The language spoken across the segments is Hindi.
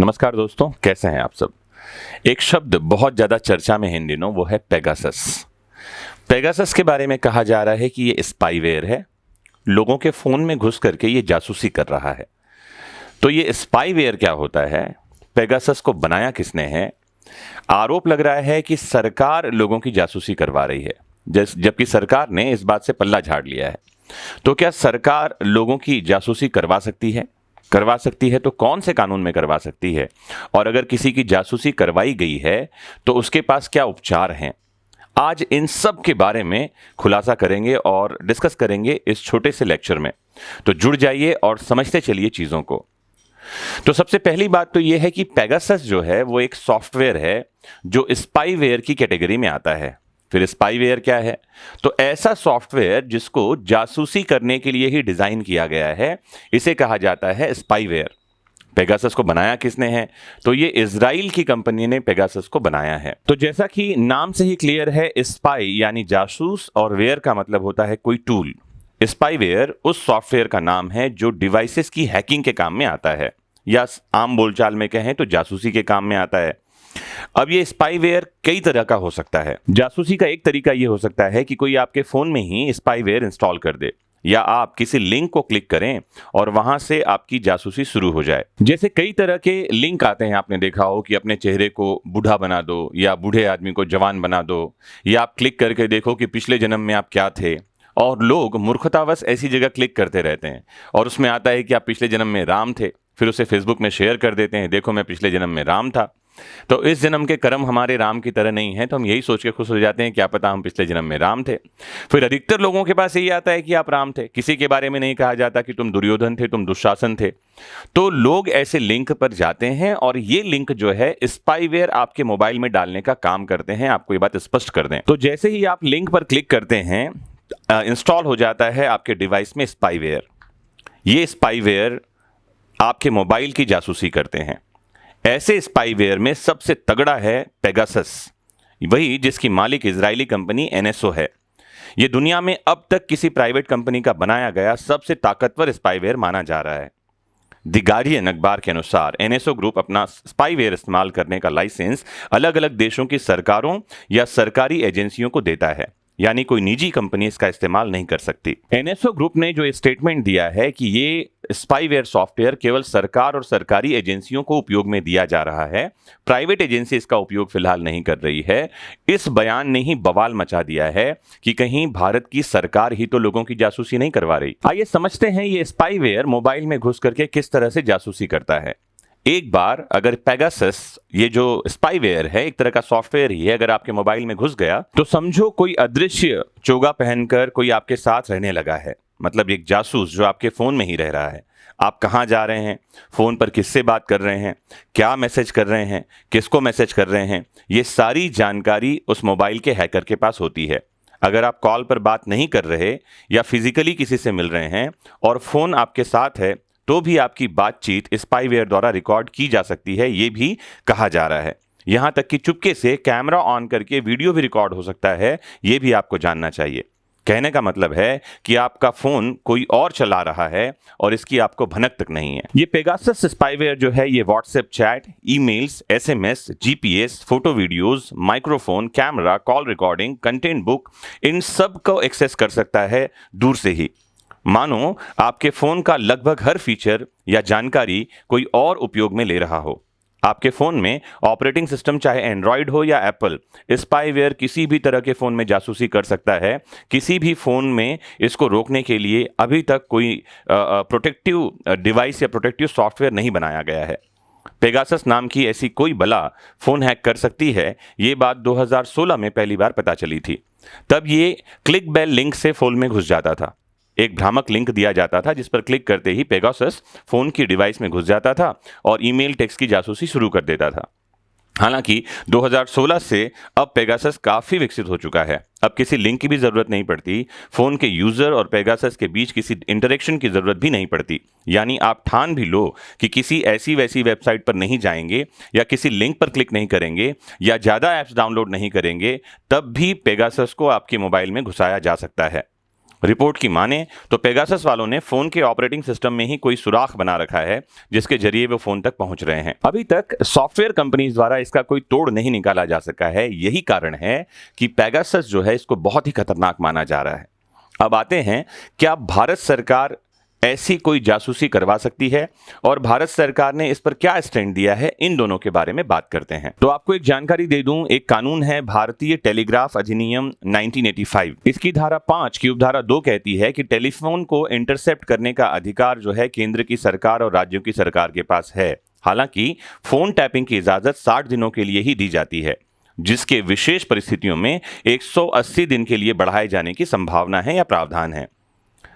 नमस्कार दोस्तों, कैसे हैं आप सब। एक शब्द बहुत ज़्यादा चर्चा में है इन दिनों, वो है पेगासस। पेगासस के बारे में कहा जा रहा है कि ये स्पाईवेयर है, लोगों के फ़ोन में घुस करके ये जासूसी कर रहा है। तो ये स्पाईवेयर क्या होता है, पेगासस को बनाया किसने है। आरोप लग रहा है कि सरकार लोगों की जासूसी करवा रही है, जबकि सरकार ने इस बात से पल्ला झाड़ लिया है। तो क्या सरकार लोगों की जासूसी करवा सकती है? करवा सकती है तो कौन से कानून में करवा सकती है, और अगर किसी की जासूसी करवाई गई है तो उसके पास क्या उपचार हैं। आज इन सब के बारे में खुलासा करेंगे और डिस्कस करेंगे इस छोटे से लेक्चर में। तो जुड़ जाइए और समझते चलिए चीज़ों को। तो सबसे पहली बात तो यह है कि पेगासस जो है वो एक सॉफ्टवेयर है जो स्पाईवेयर की कैटेगरी में आता है। फिर स्पाईवेयर क्या है? तो ऐसा सॉफ्टवेयर जिसको जासूसी करने के लिए ही डिजाइन किया गया है, इसे कहा जाता है स्पाईवेयर। पेगासस को बनाया किसने है? तो ये इजराइल की कंपनी ने पेगासस को बनाया है। तो जैसा कि नाम से ही क्लियर है, स्पाई यानी जासूस और वेयर का मतलब होता है कोई टूल। स्पाईवेयर उस सॉफ्टवेयर का नाम है जो डिवाइसेस की हैकिंग के काम में आता है, या आम बोलचाल में कहें तो जासूसी के काम में आता है। अब ये स्पाईवेयर कई तरह का हो सकता है। जासूसी का एक तरीका ये हो सकता है कि कोई आपके फोन में ही स्पाईवेयर इंस्टॉल कर दे, या आप किसी लिंक को क्लिक करें और वहां से आपकी जासूसी शुरू हो जाए। जैसे कई तरह के लिंक आते हैं, आपने देखा हो कि अपने चेहरे को बूढ़ा बना दो, या बूढ़े आदमी को जवान बना दो, या आप क्लिक करके देखो कि पिछले जन्म में आप क्या थे। और लोग मूर्खतावश ऐसी जगह क्लिक करते रहते हैं और उसमें आता है कि आप पिछले जन्म में राम थे, फिर उसे फेसबुक में शेयर कर देते हैं, देखो मैं पिछले जन्म में राम था। तो इस जन्म के कर्म हमारे राम की तरह नहीं है, तो हम यही सोच के खुश हो जाते हैं क्या पता हम पिछले जन्म में राम थे। फिर अधिकतर लोगों के पास यही आता है कि आप राम थे, किसी के बारे में नहीं कहा जाता कि तुम दुर्योधन थे, तुम दुशासन थे। तो लोग ऐसे लिंक पर जाते हैं और ये लिंक जो है स्पाईवेयर आपके मोबाइल में डालने का काम करते हैं। आपको ये बात स्पष्ट कर दें, तो जैसे ही आप लिंक पर क्लिक करते हैं, इंस्टॉल हो जाता है आपके डिवाइस में स्पाईवेयर। ये स्पाईवेयर आपके मोबाइल की जासूसी करते हैं। ऐसे स्पाईवेयर में सबसे तगड़ा है पेगासस, वही जिसकी मालिक इजरायली कंपनी एनएसओ है। यह दुनिया में अब तक किसी प्राइवेट कंपनी का बनाया गया सबसे ताकतवर स्पाईवेयर माना जा रहा है। द गार्डियन अखबार के अनुसार एनएसओ ग्रुप अपना स्पाईवेयर इस्तेमाल करने का लाइसेंस अलग अलग देशों की सरकारों या सरकारी एजेंसियों को देता है, यानी कोई निजी कंपनी इसका इस्तेमाल नहीं कर सकती। एनएसओ ग्रुप ने जो स्टेटमेंट दिया है कि ये स्पाईवेयर सॉफ्टवेयर केवल सरकार और सरकारी एजेंसियों को उपयोग में दिया जा रहा है, प्राइवेट एजेंसी इसका उपयोग फिलहाल नहीं कर रही है। इस बयान ने ही बवाल मचा दिया है कि कहीं भारत की सरकार ही तो लोगों की जासूसी नहीं करवा रही। आइए समझते हैं ये स्पाईवेयर मोबाइल में घुस करके किस तरह से जासूसी करता है। एक बार अगर पेगासस, ये जो स्पाईवेयर है एक तरह का सॉफ्टवेयर ही है, अगर आपके मोबाइल में घुस गया तो समझो कोई अदृश्य चोगा पहनकर कोई आपके साथ रहने लगा है। मतलब एक जासूस जो आपके फोन में ही रह रहा है। आप कहाँ जा रहे हैं, फोन पर किससे बात कर रहे हैं, क्या मैसेज कर रहे हैं, किसको मैसेज कर रहे हैं, ये सारी जानकारी उस मोबाइल के हैकर के पास होती है। अगर आप कॉल पर बात नहीं कर रहे या फिजिकली किसी से मिल रहे हैं और फोन आपके साथ है, तो भी आपकी बातचीत स्पाईवेयर द्वारा रिकॉर्ड की जा सकती है, ये भी कहा जा रहा है। यहां तक कि चुपके से कैमरा ऑन करके वीडियो भी रिकॉर्ड हो सकता है, ये भी आपको जानना चाहिए। कहने का मतलब है कि आपका फोन कोई और चला रहा है और इसकी आपको भनक तक नहीं है। ये पेगासस स्पाईवेयर जो है ये WhatsApp chat, emails, SMS, GPS, photo videos, microphone, camera, call recording, content book, इन सब को एक्सेस कर सकता है दूर से ही। मानो आपके फोन का लगभग हर फीचर या जानकारी कोई और उपयोग में ले रहा हो। आपके फोन में ऑपरेटिंग सिस्टम चाहे एंड्रॉयड हो या एप्पल, स्पाईवेयर किसी भी तरह के फोन में जासूसी कर सकता है। किसी भी फोन में इसको रोकने के लिए अभी तक कोई प्रोटेक्टिव डिवाइस या प्रोटेक्टिव सॉफ्टवेयर नहीं बनाया गया है। पेगासस नाम की ऐसी कोई बला फोन हैक कर सकती है, ये बात 2016 में पहली बार पता चली थी। तब ये क्लिक बेल लिंक से फोन में घुस जाता था। एक भ्रामक लिंक दिया जाता था जिस पर क्लिक करते ही पेगासस फोन की डिवाइस में घुस जाता था और ईमेल, टेक्स्ट की जासूसी शुरू कर देता था। हालांकि 2016 से अब पेगासस काफी विकसित हो चुका है। अब किसी लिंक की भी जरूरत नहीं पड़ती, फोन के यूजर और पेगासस के बीच किसी इंटरेक्शन की जरूरत भी नहीं पड़ती। यानी आप ठान भी लो कि किसी ऐसी वैसी वेबसाइट पर नहीं जाएंगे या किसी लिंक पर क्लिक नहीं करेंगे या ज्यादा ऐप्स डाउनलोड नहीं करेंगे, तब भी पेगासस को आपके मोबाइल में घुसाया जा सकता है। रिपोर्ट की माने तो पेगासस वालों ने फोन के ऑपरेटिंग सिस्टम में ही कोई सुराख बना रखा है जिसके जरिए वो फोन तक पहुंच रहे हैं। अभी तक सॉफ्टवेयर कंपनीज द्वारा इसका कोई तोड़ नहीं निकाला जा सका है। यही कारण है कि पेगासस जो है इसको बहुत ही खतरनाक माना जा रहा है। अब आते हैं, क्या भारत सरकार ऐसी कोई जासूसी करवा सकती है और भारत सरकार ने इस पर क्या स्टैंड दिया है, इन दोनों के बारे में बात करते हैं। तो आपको एक जानकारी दे दूं, एक कानून है भारतीय टेलीग्राफ अधिनियम 1985। इसकी धारा 5 की उपधारा 2 कहती है कि टेलीफोन को इंटरसेप्ट करने का अधिकार जो है केंद्र की सरकार और राज्यों की सरकार के पास है। हालांकि फोन टैपिंग की इजाजत 60 दिनों के लिए ही दी जाती है, जिसके विशेष परिस्थितियों में 180 दिन के लिए बढ़ाए जाने की संभावना है या प्रावधान है।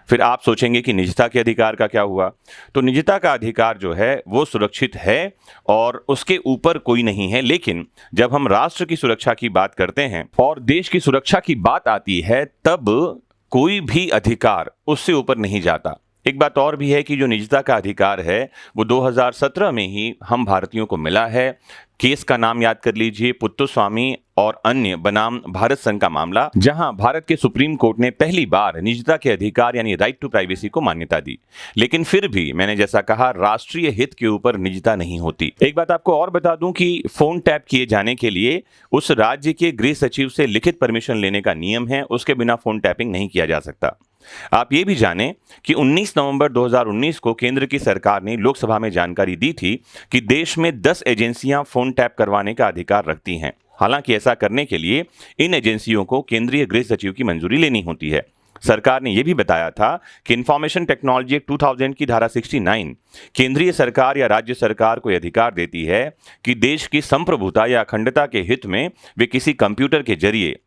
फिर आप सोचेंगे कि निजता के अधिकार का क्या हुआ? तो निजता का अधिकार जो है वो सुरक्षित है और उसके ऊपर कोई नहीं है। लेकिन जब हम राष्ट्र की सुरक्षा की बात करते हैं और देश की सुरक्षा की बात आती है, तब कोई भी अधिकार उससे ऊपर नहीं जाता। एक बात और भी है कि जो निजता का अधिकार है वो 2017 में ही हम भारतीयों को मिला है। केस का नाम याद कर लीजिए, पुत्तुस्वामी और अन्य बनाम भारत संघ का मामला, जहां भारत के सुप्रीम कोर्ट ने पहली बार निजता के अधिकार यानी राइट टू प्राइवेसी को मान्यता दी। लेकिन फिर भी मैंने जैसा कहा, राष्ट्रीय हित के ऊपर निजता नहीं होती। एक बात आपको और बता दूं कि फोन टैप किए जाने के लिए उस राज्य के गृह सचिव से लिखित परमिशन लेने का नियम है, उसके बिना फोन टैपिंग नहीं किया जा सकता। आप ये भी जानें कि 19 नवंबर 2019 को केंद्र की सरकार ने लोकसभा में जानकारी दी थी कि देश में 10 एजेंसियां फोन टैप करवाने का अधिकार रखती हैं। हालांकि ऐसा करने के लिए इन एजेंसियों को केंद्रीय गृह सचिव की मंजूरी लेनी होती है। सरकार ने यह भी बताया था कि इंफॉर्मेशन टेक्नोलॉजी एक्ट 2000 की धारा 69 केंद्रीय सरकार या राज्य सरकार को अधिकार देती है कि देश की संप्रभुता या अखंडता के हित में वे किसी कंप्यूटर के जरिए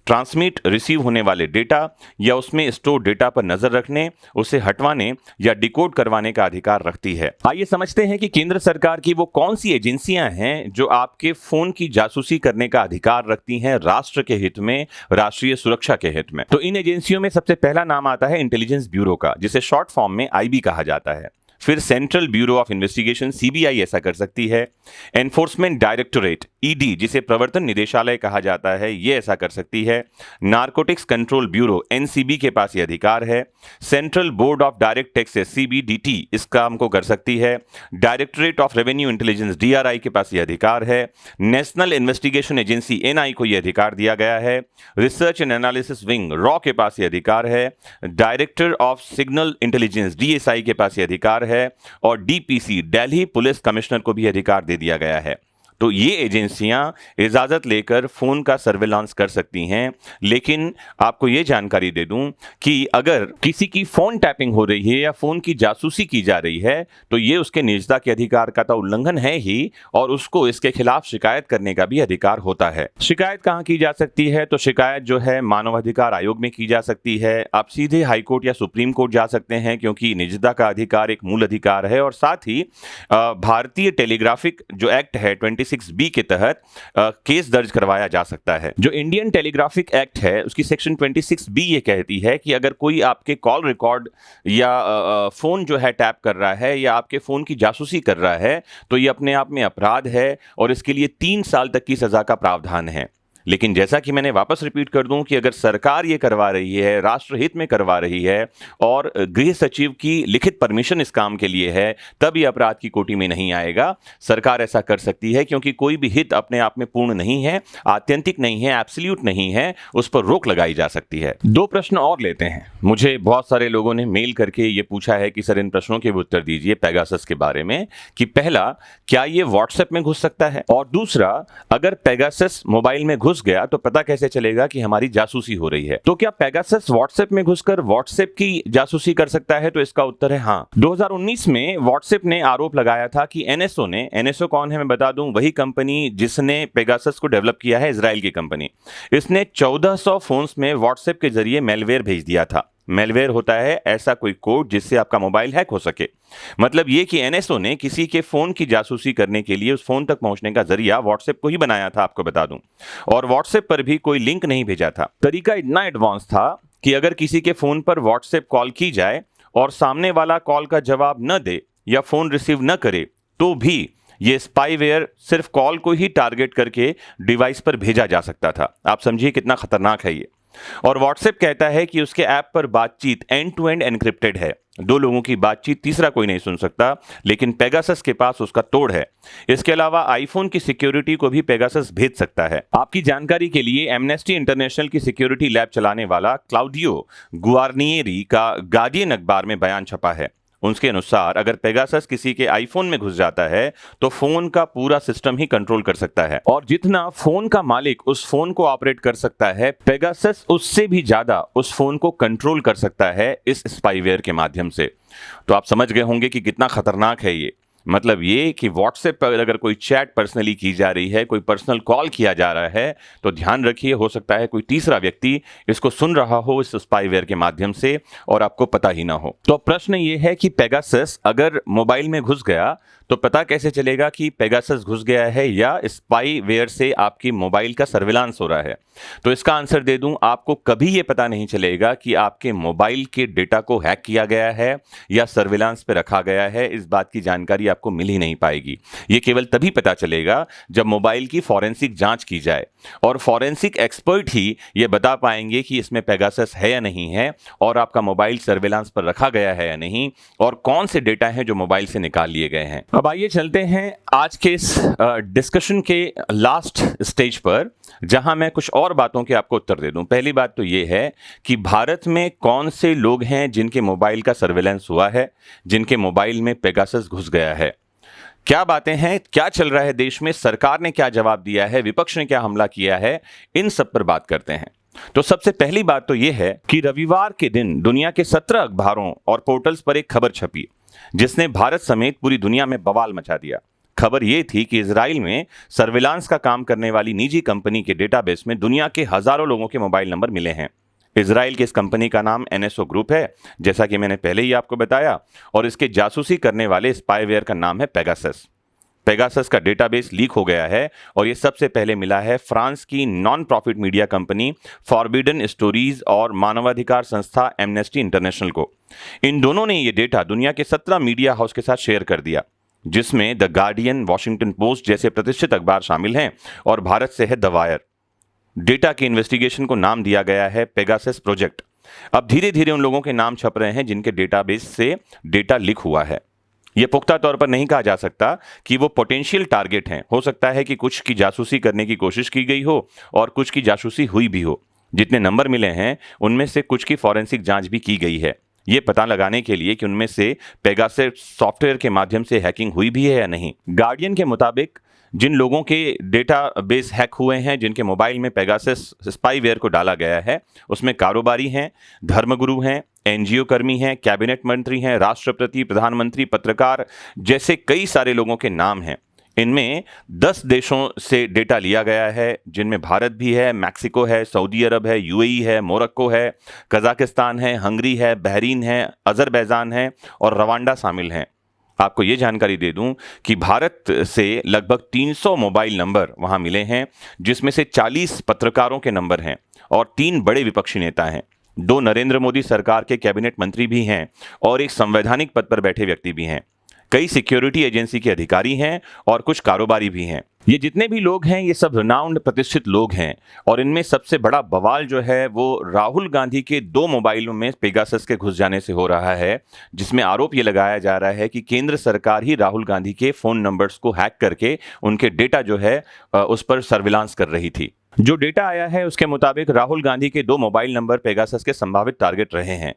ट्रांसमिट रिसीव होने वाले डेटा या उसमें स्टोर डेटा पर नजर रखने, उसे हटवाने या डिकोड करवाने का अधिकार रखती है। आइए समझते हैं कि केंद्र सरकार की वो कौन सी एजेंसियां हैं जो आपके फोन की जासूसी करने का अधिकार रखती हैं राष्ट्र के हित में, राष्ट्रीय सुरक्षा के हित में। तो इन एजेंसियों में सबसे पहला नाम आता है इंटेलिजेंस ब्यूरो का, जिसे शॉर्ट फॉर्म में आईबी कहा जाता है। फिर central bureau of investigation CBI ऐसा कर सकती है। एनफोर्समेंट डायरेक्टोरेट ईडी, जिसे प्रवर्तन निदेशालय कहा जाता है, ये ऐसा कर सकती है। नारकोटिक्स कंट्रोल ब्यूरो एनसीबी के पास ये अधिकार है। Central board of direct taxes CBDT इस काम को कर सकती है। Directorate of revenue intelligence DRI के पास ये अधिकार है। नेशनल इन्वेस्टिगेशन एजेंसी एनआई को यह अधिकार दिया गया है। Research and analysis wing raw के पास ये अधिकार है। Director of signal intelligence DSi के पास ये अधिकार है और डीपीसी दिल्ली पुलिस कमिश्नर को भी अधिकार दे दिया गया है। तो ये एजेंसियां इजाजत लेकर फोन का सर्वेलांस कर सकती हैं। लेकिन आपको ये जानकारी दे दूं कि अगर किसी की फोन टैपिंग हो रही है या फोन की जासूसी की जा रही है तो ये उसके निजता के अधिकार का तो उल्लंघन है ही, और उसको इसके खिलाफ शिकायत करने का भी अधिकार होता है। शिकायत कहां की जा सकती है? तो शिकायत जो है मानवाधिकार आयोग में की जा सकती है। आप सीधे हाईकोर्ट या सुप्रीम कोर्ट जा सकते हैं, क्योंकि निजता का अधिकार एक मूल अधिकार है। और साथ ही भारतीय टेलीग्राफिक जो एक्ट है 26B के तहत केस दर्ज करवाया जा सकता है। जो इंडियन टेलीग्राफिक एक्ट है उसकी सेक्शन 26B ये कहती है कि अगर कोई आपके कॉल रिकॉर्ड या फोन जो है टैप कर रहा है या आपके फोन की जासूसी कर रहा है तो ये अपने आप में अपराध है और इसके लिए 3 साल तक की सजा का प्रावधान है। लेकिन जैसा कि मैंने वापस रिपीट कर दूं कि अगर सरकार ये करवा रही है, राष्ट्रहित में करवा रही है और गृह सचिव की लिखित परमिशन इस काम के लिए है, तब ये अपराध की कोटि में नहीं आएगा। सरकार ऐसा कर सकती है क्योंकि कोई भी हित अपने आप में पूर्ण नहीं है, आत्यंतिक नहीं है, एब्सोल्यूट नहीं है, उस पर रोक लगाई जा सकती है। 2 प्रश्न और लेते हैं। मुझे बहुत सारे लोगों ने मेल करके ये पूछा है कि सर इन प्रश्नों के भी उत्तर दीजिए पेगासस के बारे में, कि पहला, क्या ये व्हाट्सएप में घुस सकता है, और दूसरा, अगर पेगासस मोबाइल में घुस गया तो पता कैसे चलेगा कि हमारी जासूसी हो रही है। तो क्या पेगासस व्हाट्सएप में घुसकर व्हाट्सएप की जासूसी कर सकता है? तो इसका उत्तर है हाँ। 2019 में व्हाट्सएप ने आरोप लगाया था कि एनएसओ कौन है मैं बता दूं, वही कंपनी जिसने पेगासस को डेवलप किया है, इजराइल की कंपनी। इसने 1400 फोन्स में व्हाट्सएप के जरिए मेलवेयर भेज दिया था। मेलवेयर होता है ऐसा कोई कोड जिससे आपका मोबाइल हैक हो सके। मतलब ये कि एनएसओ ने किसी के फोन की जासूसी करने के लिए उस फोन तक पहुंचने का जरिया व्हाट्सएप को ही बनाया था, आपको बता दूं। और व्हाट्सएप पर भी कोई लिंक नहीं भेजा था। तरीका इतना एडवांस था कि अगर किसी के फोन पर व्हाट्सएप कॉल की जाए और सामने वाला कॉल का जवाब न दे या फोन रिसीव न करे तो भी ये स्पाईवेयर सिर्फ कॉल को ही टारगेट करके डिवाइस पर भेजा जा सकता था। आप समझिए कितना खतरनाक है ये। और व्हाट्सएप कहता है कि उसके ऐप पर बातचीत एंड टू एंड एन्क्रिप्टेड है, दो लोगों की बातचीत तीसरा कोई नहीं सुन सकता, लेकिन पेगासस के पास उसका तोड़ है। इसके अलावा आईफोन की सिक्योरिटी को भी पेगासस भेज सकता है। आपकी जानकारी के लिए एमनेस्टी इंटरनेशनल की सिक्योरिटी लैब चलाने वाला क्लाउडियो गुआर्नियरी का गार्डियन अखबार में बयान छपा है। उसके अनुसार अगर पेगासस किसी के आईफोन में घुस जाता है तो फोन का पूरा सिस्टम ही कंट्रोल कर सकता है, और जितना फोन का मालिक उस फोन को ऑपरेट कर सकता है, पेगासस उससे भी ज्यादा उस फोन को कंट्रोल कर सकता है इस स्पाईवेयर के माध्यम से। तो आप समझ गए होंगे कि कितना खतरनाक है ये। मतलब ये कि व्हाट्सएप पर अगर कोई चैट पर्सनली की जा रही है, कोई पर्सनल कॉल किया जा रहा है, तो ध्यान रखिए हो सकता है कोई तीसरा व्यक्ति इसको सुन रहा हो इस स्पाईवेयर के माध्यम से और आपको पता ही ना हो। तो प्रश्न ये है कि पेगासस अगर मोबाइल में घुस गया तो पता कैसे चलेगा कि पेगासस घुस गया है या स्पाईवेयर से आपकी मोबाइल का सर्विलांस हो रहा है? तो इसका आंसर दे दूं, आपको कभी ये पता नहीं चलेगा कि आपके मोबाइल के डेटा को हैक किया गया है या सर्विलांस पे रखा गया है। इस बात की जानकारी आपको मिल ही नहीं पाएगी। ये केवल तभी पता चलेगा जब मोबाइल की फॉरेंसिक जांच की जाए, और फॉरेंसिक एक्सपर्ट ही ये बता पाएंगे कि इसमें पेगासस है या नहीं है, और आपका मोबाइल सर्विलांस पर रखा गया है या नहीं, और कौन से डेटा हैं जो मोबाइल से निकाल लिए गए हैं। अब आइए चलते हैं आज के इस डिस्कशन के लास्ट स्टेज पर, जहां मैं कुछ और बातों के आपको उत्तर दे दूं। पहली बात तो यह है कि भारत में कौन से लोग हैं जिनके मोबाइल का सर्विलांस हुआ है, जिनके मोबाइल में पेगासस घुस गया है। क्या बातें हैं, क्या चल रहा है देश में, सरकार ने क्या जवाब दिया है, विपक्ष ने क्या हमला किया है, इन सब पर बात करते हैं। तो सबसे पहली बात तो यह है कि रविवार के दिन दुनिया के 17 अखबारों और पोर्टल्स पर एक खबर छपी जिसने भारत समेत पूरी दुनिया में बवाल मचा दिया। खबर यह थी कि इजराइल में सर्विलांस का काम करने वाली निजी कंपनी के डेटाबेस में दुनिया के हजारों लोगों के मोबाइल नंबर मिले हैं। इजराइल की इस कंपनी का नाम एनएसओ ग्रुप है, जैसा कि मैंने पहले ही आपको बताया, और इसके जासूसी करने वाले स्पाईवेयर का नाम है पेगासस। पेगासस का डेटाबेस लीक हो गया है और यह सबसे पहले मिला है फ्रांस की non profit media company forbidden stories और मानवाधिकार संस्था एमनेस्टी इंटरनेशनल को। इन दोनों ने यह डेटा दुनिया के 17 मीडिया हाउस के साथ शेयर कर दिया, जिसमें द गार्डियन, वॉशिंगटन पोस्ट जैसे प्रतिष्ठित अखबार शामिल हैं, और भारत से है द वायर। डेटा की इन्वेस्टिगेशन को नाम दिया गया है पेगासस प्रोजेक्ट। अब धीरे धीरे उन लोगों के नाम छप रहे हैं जिनके डेटाबेस से डेटा लीक हुआ है। यह पुख्ता तौर पर नहीं कहा जा सकता कि वो पोटेंशियल टारगेट हैं। हो सकता है कि कुछ की जासूसी करने की कोशिश की गई हो और कुछ की जासूसी हुई भी हो। जितने नंबर मिले हैं उनमें से कुछ की फॉरेंसिक जांच भी की गई है, ये पता लगाने के लिए कि उनमें से पेगासस सॉफ्टवेयर के माध्यम से हैकिंग हुई भी है या नहीं। गार्डियन के मुताबिक जिन लोगों के डेटाबेस हैक हुए हैं, जिनके मोबाइल में पेगासस स्पाईवेयर को डाला गया है, उसमें कारोबारी हैं, धर्मगुरु हैं, एनजीओ कर्मी हैं, कैबिनेट मंत्री हैं, राष्ट्रपति, प्रधानमंत्री, पत्रकार जैसे कई सारे लोगों के नाम हैं। इनमें 10 देशों से डेटा लिया गया है, जिनमें भारत भी है, मैक्सिको है, सऊदी अरब है, यूएई है, मोरक्को है, कजाकिस्तान है, हंगरी है, बहरीन है, अजरबैजान है और रवांडा शामिल हैं। आपको ये जानकारी दे दूं कि भारत से लगभग 300 मोबाइल नंबर वहां मिले हैं, जिसमें से 40 पत्रकारों के नंबर हैं और 3 बड़े विपक्षी नेता हैं। 2 नरेंद्र मोदी सरकार के कैबिनेट मंत्री भी हैं और एक संवैधानिक पद पर बैठे व्यक्ति भी हैं। कई सिक्योरिटी एजेंसी के अधिकारी हैं और कुछ कारोबारी भी हैं। ये जितने भी लोग हैं ये सब रिनाउंड प्रतिष्ठित लोग हैं, और इनमें सबसे बड़ा बवाल जो है वो राहुल गांधी के 2 मोबाइलों में पेगासस के घुस जाने से हो रहा है, जिसमें आरोप ये लगाया जा रहा है कि केंद्र सरकार ही राहुल गांधी के फोन नंबर्स को हैक करके उनके डेटा जो है उस पर सर्विलांस कर रही थी। जो डेटा आया है उसके मुताबिक राहुल गांधी के 2 मोबाइल नंबर पेगासस के संभावित टारगेट रहे हैं।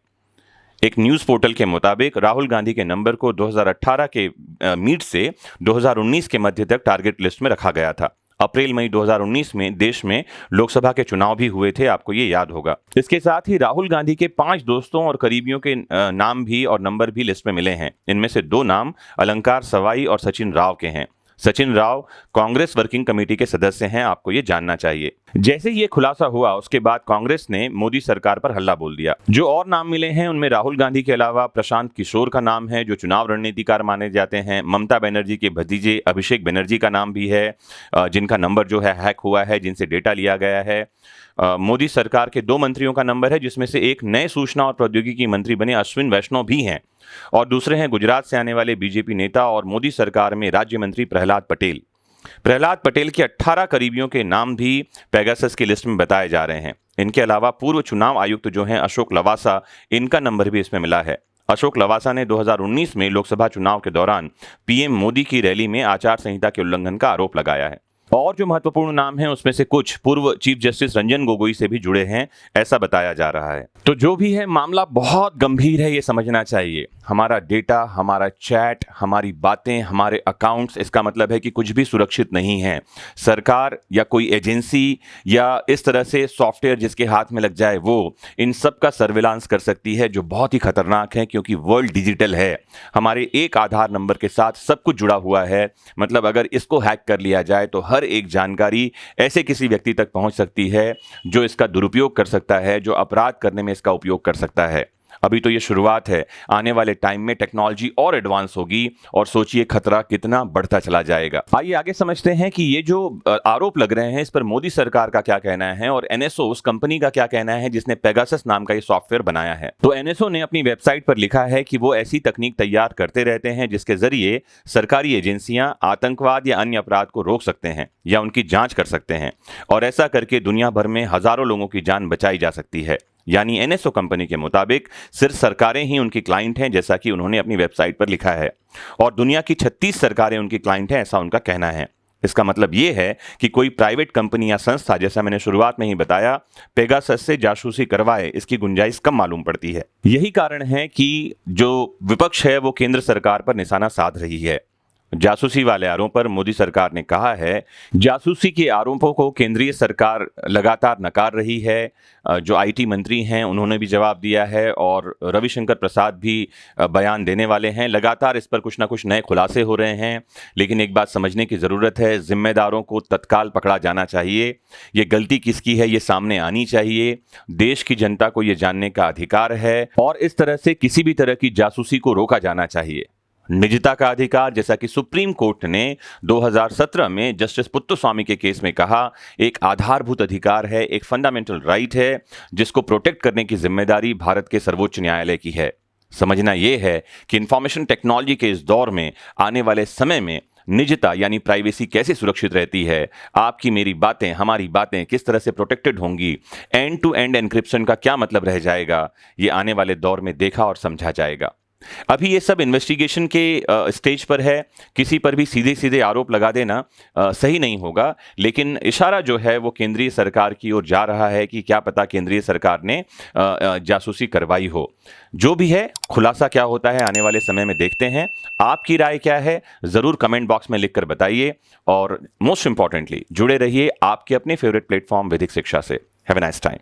एक न्यूज़ पोर्टल के मुताबिक राहुल गांधी के नंबर को 2018 के मीट से 2019 के मध्य तक टारगेट लिस्ट में रखा गया था। अप्रैल मई 2019 में देश में लोकसभा के चुनाव भी हुए थे, आपको ये याद होगा। इसके साथ ही राहुल गांधी के 5 दोस्तों और करीबियों के नाम भी और नंबर भी लिस्ट में मिले हैं। इनमें से 2 नाम अलंकार सवाई और सचिन राव के हैं। सचिन राव कांग्रेस वर्किंग कमेटी के सदस्य हैं, आपको ये जानना चाहिए। जैसे ये खुलासा हुआ उसके बाद कांग्रेस ने मोदी सरकार पर हल्ला बोल दिया। जो और नाम मिले हैं उनमें राहुल गांधी के अलावा प्रशांत किशोर का नाम है, जो चुनाव रणनीतिकार माने जाते हैं। ममता बनर्जी के भतीजे अभिषेक बनर्जी का नाम भी है, जिनका नंबर जो है हैक हुआ है, जिनसे डेटा लिया गया है। मोदी सरकार के 2 मंत्रियों का नंबर है, जिसमें से एक नए सूचना और प्रौद्योगिकी मंत्री बने अश्विन वैष्णव भी हैं, और दूसरे हैं गुजरात से आने वाले बीजेपी नेता और मोदी सरकार में राज्य मंत्री प्रहलाद पटेल। प्रहलाद पटेल के 18 करीबियों के नाम भी पेगासस की लिस्ट में बताए जा रहे हैं। इनके अलावा पूर्व चुनाव आयुक्त जो हैं अशोक लवासा, इनका नंबर भी इसमें मिला है। अशोक लवासा ने 2019 में लोकसभा चुनाव के दौरान पीएम मोदी की रैली में आचार संहिता के उल्लंघन का आरोप लगाया है। और जो महत्वपूर्ण नाम हैं उसमें से कुछ पूर्व चीफ जस्टिस रंजन गोगोई से भी जुड़े हैं, ऐसा बताया जा रहा है। तो जो भी है, मामला बहुत गंभीर है, ये समझना चाहिए। हमारा डेटा, हमारा चैट, हमारी बातें, हमारे अकाउंट्स, इसका मतलब है कि कुछ भी सुरक्षित नहीं है। सरकार या कोई एजेंसी या इस तरह से सॉफ्टवेयर जिसके हाथ में लग जाए वो इन सब का सर्विलांस कर सकती है, जो बहुत ही खतरनाक है, क्योंकि वर्ल्ड डिजिटल है। हमारे एक आधार नंबर के साथ सब कुछ जुड़ा हुआ है। मतलब अगर इसको हैक कर लिया जाए तो हर एक जानकारी ऐसे किसी व्यक्ति तक पहुंच सकती है जो इसका दुरुपयोग कर सकता है, जो अपराध करने में इसका उपयोग कर सकता है। अभी तो ये शुरुआत है, आने वाले टाइम में टेक्नोलॉजी और एडवांस होगी और सोचिए खतरा कितना बढ़ता चला जाएगा। आइए आगे समझते हैं कि ये जो आरोप लग रहे हैं इस पर मोदी सरकार का क्या कहना है और एनएसओ उस कंपनी का क्या कहना है जिसने पेगासस नाम का ये सॉफ्टवेयर बनाया है। तो एनएसओ ने अपनी वेबसाइट पर लिखा है कि वो ऐसी तकनीक तैयार करते रहते हैं जिसके जरिए सरकारी एजेंसियां आतंकवाद या अन्य अपराध को रोक सकते हैं या उनकी जांच कर सकते हैं, और ऐसा करके दुनिया भर में हजारों लोगों की जान बचाई जा सकती है। यानी एनएसओ कंपनी के मुताबिक सिर्फ सरकारें ही उनकी क्लाइंट हैं, जैसा कि उन्होंने अपनी वेबसाइट पर लिखा है, और दुनिया की 36 सरकारें उनकी क्लाइंट हैं, ऐसा उनका कहना है। इसका मतलब यह है कि कोई प्राइवेट कंपनी या संस्था, जैसा मैंने शुरुआत में ही बताया, पेगासस से जासूसी करवाए, इसकी गुंजाइश कम मालूम पड़ती है। यही कारण है कि जो विपक्ष है वो केंद्र सरकार पर निशाना साध रही है। जासूसी वाले आरोप पर मोदी सरकार ने कहा है, जासूसी के आरोपों को केंद्रीय सरकार लगातार नकार रही है। जो आईटी मंत्री हैं उन्होंने भी जवाब दिया है और रविशंकर प्रसाद भी बयान देने वाले हैं। लगातार इस पर कुछ ना कुछ नए खुलासे हो रहे हैं, लेकिन एक बात समझने की ज़रूरत है, जिम्मेदारों को तत्काल पकड़ा जाना चाहिए। ये गलती किसकी है ये सामने आनी चाहिए। देश की जनता को ये जानने का अधिकार है और इस तरह से किसी भी तरह की जासूसी को रोका जाना चाहिए। निजता का अधिकार, जैसा कि सुप्रीम कोर्ट ने 2017 में जस्टिस पुत्तुस्वामी के केस में कहा, एक आधारभूत अधिकार है, एक फंडामेंटल राइट है, जिसको प्रोटेक्ट करने की जिम्मेदारी भारत के सर्वोच्च न्यायालय की है। समझना यह है कि इंफॉर्मेशन टेक्नोलॉजी के इस दौर में आने वाले समय में निजता यानी प्राइवेसी कैसे सुरक्षित रहती है, आपकी मेरी बातें, हमारी बातें किस तरह से प्रोटेक्टेड होंगी, एंड टू एंड एन्क्रिप्शन का क्या मतलब रह जाएगा, ये आने वाले दौर में देखा और समझा जाएगा। अभी ये सब इन्वेस्टिगेशन के स्टेज पर है, किसी पर भी सीधे सीधे आरोप लगा देना सही नहीं होगा, लेकिन इशारा जो है वो केंद्रीय सरकार की ओर जा रहा है कि क्या पता केंद्रीय सरकार ने जासूसी करवाई हो। जो भी है, खुलासा क्या होता है आने वाले समय में देखते हैं। आपकी राय क्या है ज़रूर कमेंट बॉक्स में लिखकर बताइए, और मोस्ट इंपॉर्टेंटली जुड़े रहिए आपके अपने फेवरेट प्लेटफॉर्म वैदिक शिक्षा से। Have a nice time.